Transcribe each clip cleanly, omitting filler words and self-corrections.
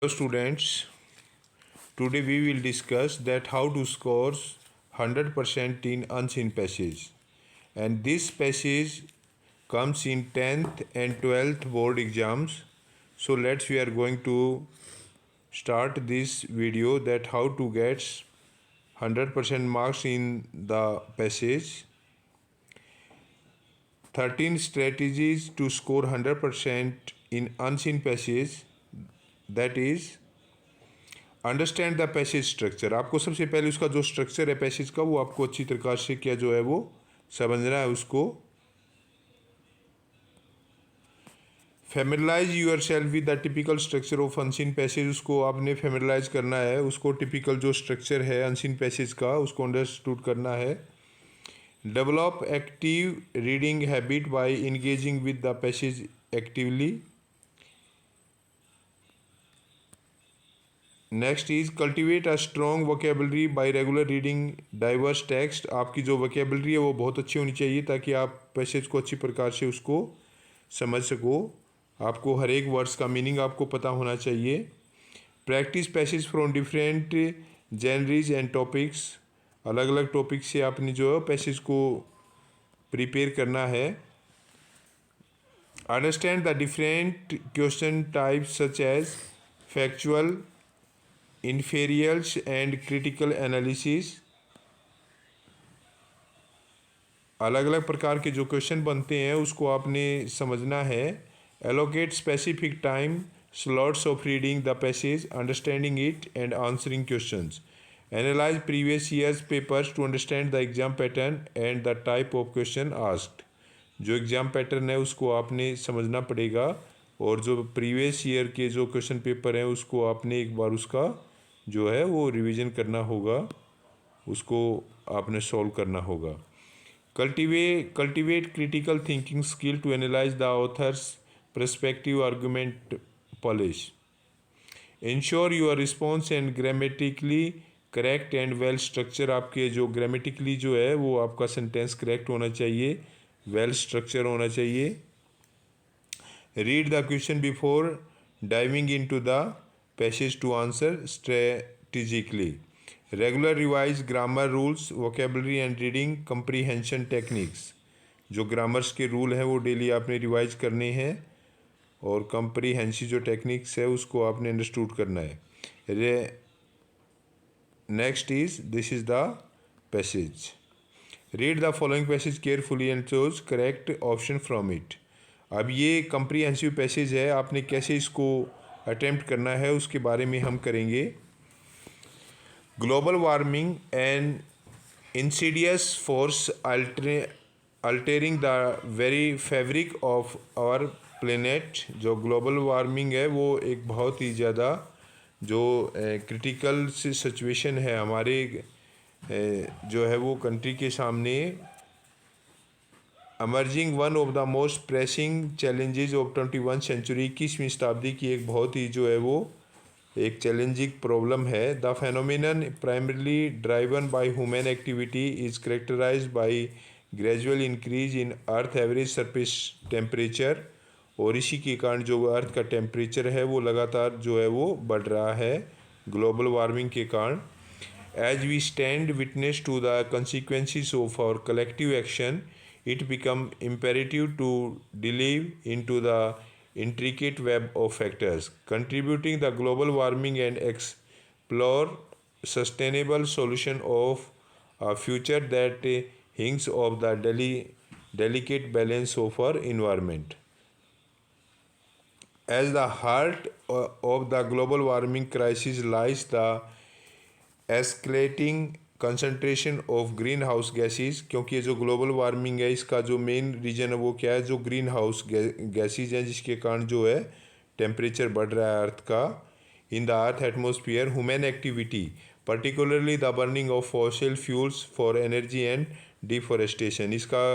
Hello students, today we will discuss that how to score 100% in unseen passage, and this passage comes in 10th and 12th board exams. So we are going to start this video that how to get 100% marks in the passage. 13 strategies to score 100% in unseen passage, that is understand the passage structure. आपको सबसे पहले उसका जो structure है passage का वो आपको अच्छी तरीके से क्या जो है वो समझना है। उसको familiarise yourself with the typical structure of unseen passage, उसको आपने फेमिलराइज करना है। उसको टिपिकल जो स्ट्रक्चर है अनसीन पैसेज का उसको अंडरस्टूड करना है। Develop active reading habit by engaging with the passage actively. Next is cultivate a strong vocabulary by regular reading diverse text. आपकी जो वोकेबलरी है वो बहुत अच्छी होनी चाहिए ताकि आप पैसेज को अच्छी प्रकार से उसको समझ सको। आपको हर एक वर्ड्स का मीनिंग आपको पता होना चाहिए। Practice passage from different genres and topics, अलग अलग टॉपिक से आपने जो है पैसेज को प्रिपेयर करना है। Understand the different question types such as factual, inferentials and critical analysis. अलग अलग प्रकार के जो क्वेश्चन बनते हैं उसको आपने समझना है। Allocate specific time slots of reading the passage, understanding it and answering questions. Analyse previous years papers to understand the exam pattern and the type of question asked. जो एग्ज़ाम पैटर्न है उसको आपने समझना पड़ेगा और जो प्रीवियस ईयर के जो क्वेश्चन पेपर हैं उसको आपने एक बार उसका जो है वो रिवीजन करना होगा, उसको आपने सॉल्व करना होगा। Cultivate critical thinking skill to analyse the author's perspective argument polish. Ensure your response and grammatically correct and well structure. आपके जो ग्रामेटिकली जो है वो आपका सेंटेंस करेक्ट होना चाहिए, वेल स्ट्रक्चर होना चाहिए। Read the question before diving into the passage to answer strategically. Regular revise grammar rules, vocabulary and reading comprehension techniques. जो ग्रामर्स के रूल हैं वो डेली आपने रिवाइज करने हैं और कंप्रीहेंसिव जो टेक्निक्स है उसको आपने अंडरस्टूड करना है। Next is this is the passage. Read the following passage carefully and choose correct option from it. अब ये कंप्रीहेंसिव पैसेज है, आपने कैसे इसको अटेम्प्ट करना है उसके बारे में हम करेंगे। Global warming and insidious force altering the very fabric of our planet. जो ग्लोबल वार्मिंग है वो एक बहुत ही ज़्यादा जो क्रिटिकल सिचुएशन है हमारे जो है वो कंट्री के सामने। Emerging one of the most pressing challenges of 21 century, 21वीं शताब्दी की एक बहुत ही जो है वो एक चैलेंजिंग प्रॉब्लम है। The phenomenon primarily driven by human activity is characterised by gradual increase in earth average surface temperature. और इसी के कारण जो अर्थ का टेम्परेचर है वो लगातार जो है वो बढ़ रहा है ग्लोबल वार्मिंग के कारण। As we stand witness to the consequences of our collective action, it becomes imperative to delve into the intricate web of factors contributing the global warming and explore sustainable solution of a future that hinges of the delicate balance of our environment. As the heart of the global warming crisis lies the escalating concentration of green house gases. क्योंकि ये जो global warming है इसका जो main reason है वो क्या है, जो ग्रीन हाउस गैसेज हैं जिसके कारण जो है टेम्परेचर बढ़ रहा है अर्थ का। In the earth atmosphere human activity particularly the burning of fossil fuels for energy and deforestation. इसका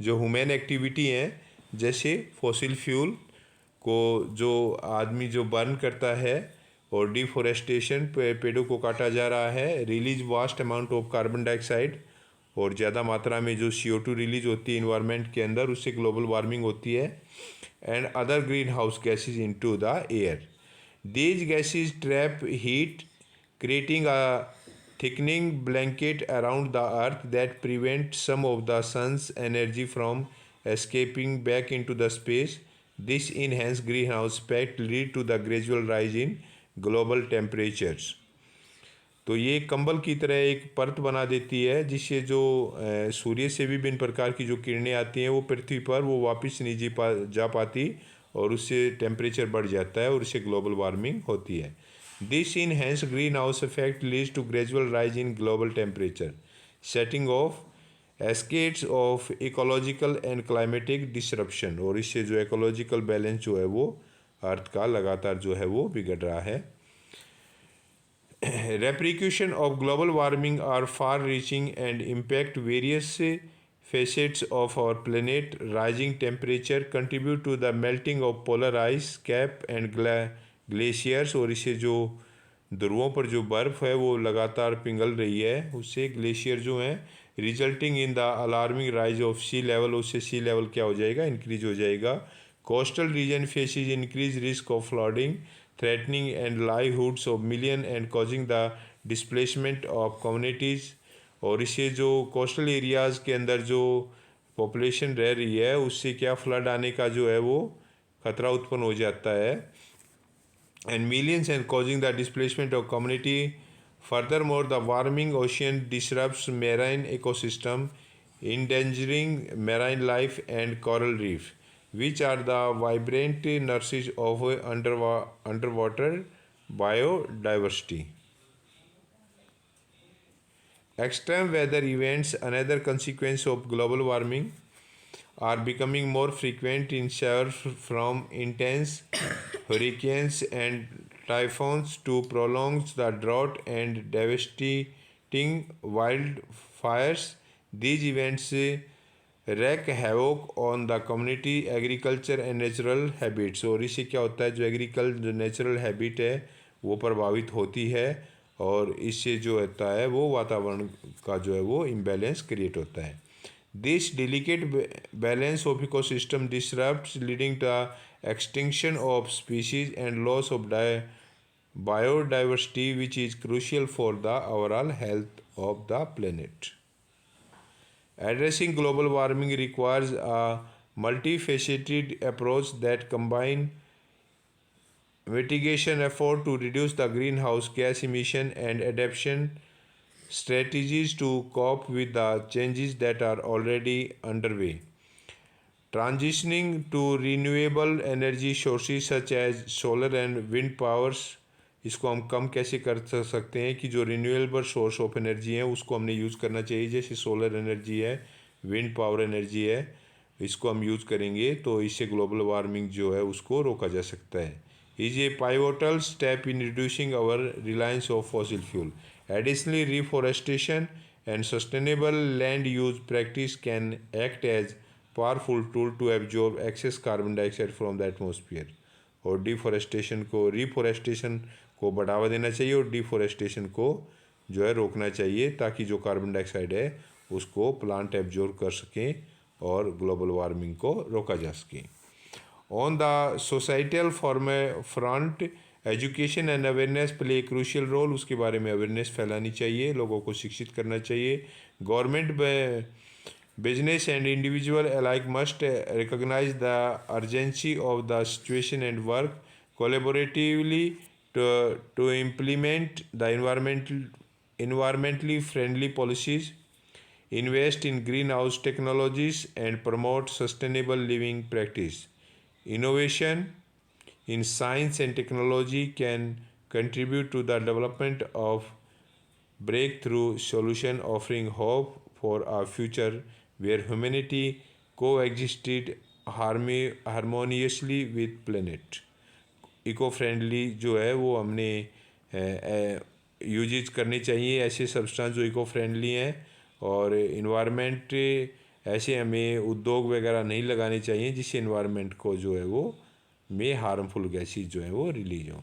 जो ह्यूमन एक्टिविटी है जैसे फॉसिल फ्यूल को जो आदमी जो बर्न करता है और डिफॉरेस्टेशन पेड़ों को काटा जा रहा है, release vast amount of carbon dioxide और ज़्यादा मात्रा में जो CO2 रिलीज होती है इन्वायरमेंट के अंदर, उससे ग्लोबल वार्मिंग होती है। And other green house gases into the air. These gases trap heat, creating a thickening blanket around the earth that prevents some of the sun's energy from escaping back into the space. This enhanced greenhouse effect lead to the gradual rise in global temperatures. तो ये कंबल की तरह एक परत बना देती है जिससे जो सूर्य से भी भिन्न प्रकार की जो किरणें आती हैं वो पृथ्वी पर वो वापस नहीं जा पाती और उससे टेम्परेचर बढ़ जाता है और उससे ग्लोबल वार्मिंग होती है. This enhance green house effect leads to gradual rise in global temperature, setting off cascades of ecological and climatic disruption. और इससे जो इकोलॉजिकल बैलेंस जो है वो अर्थ का लगातार जो है वो बिगड़ रहा है. Repercussions of global warming are far-reaching and impact various facets of our planet. Rising temperature contribute to the melting of polar ice cap and glaciers. और इससे जो ध्रुवों पर जो बर्फ़ है वो लगातार पिघल रही है, उससे ग्लेशियर जो हैं resulting in the alarming rise of sea level. उससे सी लेवल क्या हो जाएगा, इंक्रीज हो जाएगा. Coastal region faces increase risk of flooding, threatening and livelihoods of millions and causing the displacement of communities. और इससे जो कोस्टल एरियाज़ के अंदर जो पॉपुलेशन रह रही है उससे क्या फ्लड आने का जो है वो खतरा उत्पन्न हो जाता है. and millions and causing the displacement of community. Furthermore, the warming ocean disrupts marine ecosystem, endangering marine life and coral reef, which are the vibrant nurses of underwater biodiversity. Extreme weather events, another consequence of global warming, are becoming more frequent in showers from intense hurricanes and typhoons to prolong the drought and devastating wildfires. These events wreak havoc on the community, agriculture and natural habits. और इससे क्या होता है, जो natural habit है वो प्रभावित होती है और इससे जो होता है वो वातावरण का जो है वो इम्बैलेंस क्रिएट होता है. This delicate balance of ecosystem disrupts, leading to extinction of species and loss of biodiversity, which is crucial for the overall health of the planet. Addressing global warming requires a multifaceted approach that combines mitigation effort to reduce the greenhouse gas emission and adaptation strategies to cope with the changes that are already underway. Transitioning to renewable energy sources such as solar and wind powers, इसको हम कम कैसे कर सकते हैं कि जो renewable source of energy है उसको हमने यूज़ करना चाहिए. जैसे सोलर एनर्जी है, विंड पावर एनर्जी है, इसको हम यूज़ करेंगे तो इससे ग्लोबल वार्मिंग जो है उसको रोका जा सकता है. Is a pivotal step in reducing our reliance of fossil fuel. Additionally, reforestation and sustainable land use practice can act as powerful tool to absorb excess carbon dioxide from the atmosphere. और reforestation को बढ़ावा देना चाहिए और deforestation को जो है रोकना चाहिए ताकि जो कार्बन डाइऑक्साइड है उसको प्लांट एब्जॉर्ब कर सकें और ग्लोबल वार्मिंग को रोका जा सके. On the societal front, education and awareness play a crucial role. उसके बारे में अवेयरनेस फैलानी चाहिए, लोगों को शिक्षित करना चाहिए. Government, business and individual alike must recognise the urgency of the situation and work collaboratively to implement the environmentally friendly policies, invest in greenhouse technologies and promote sustainable living practice. Innovation in science and technology can contribute to the development of breakthrough solution, offering hope for a future where humanity coexisted harmoniously with planet. Eco friendly जो है वो हमने usage करने चाहिए, ऐसे substance जो eco friendly हैं, और इन्वायरमेंट ऐसे हमें उद्योग वगैरह नहीं लगाने चाहिए जिससे इन्वायरमेंट को जो है वो में हार्मफुल गैसेज जो है वो रिलीज हों.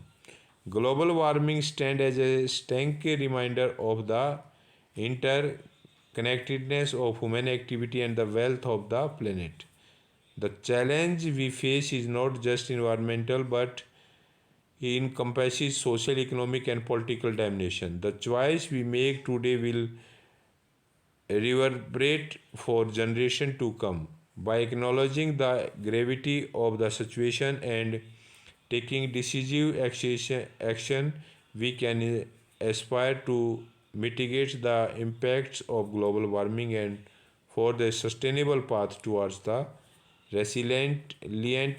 Global warming stand as a stark reminder of the inter connectedness of human activity and the wealth of the planet. The challenge we face is not just environmental but It encompasses social, economic, and political dimension. The choice we make today will reverberate for generation to come. By acknowledging the gravity of the situation and taking decisive action, we can aspire to mitigate the impacts of global warming and for the sustainable path towards the resilient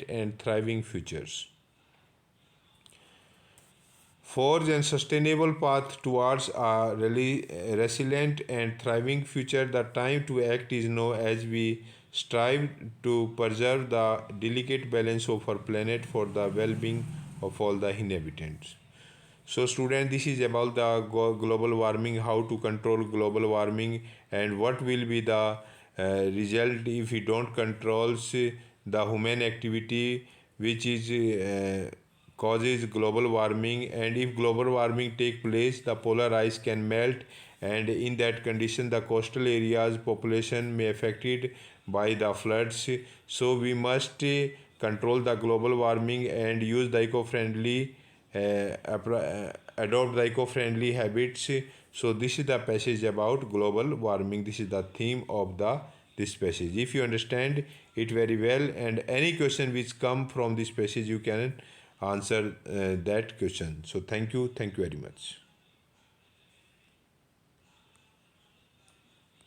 and thriving futures. Forge and sustainable path towards a resilient and thriving future. The time to act is now as we strive to preserve the delicate balance of our planet for the well-being of all the inhabitants. So, student, this is about the global warming, how to control global warming, and what will be the result if we don't control the human activity, which is causes global warming. And if global warming take place, the polar ice can melt, and in that condition, the coastal areas population may affected by the floods. So, we must control the global warming and use the eco-friendly adopt the eco-friendly habits. So this is the passage about global warming. This is the theme of the this passage. If you understand it very well, and any question which come from this passage, you can answer that question. So thank you very much.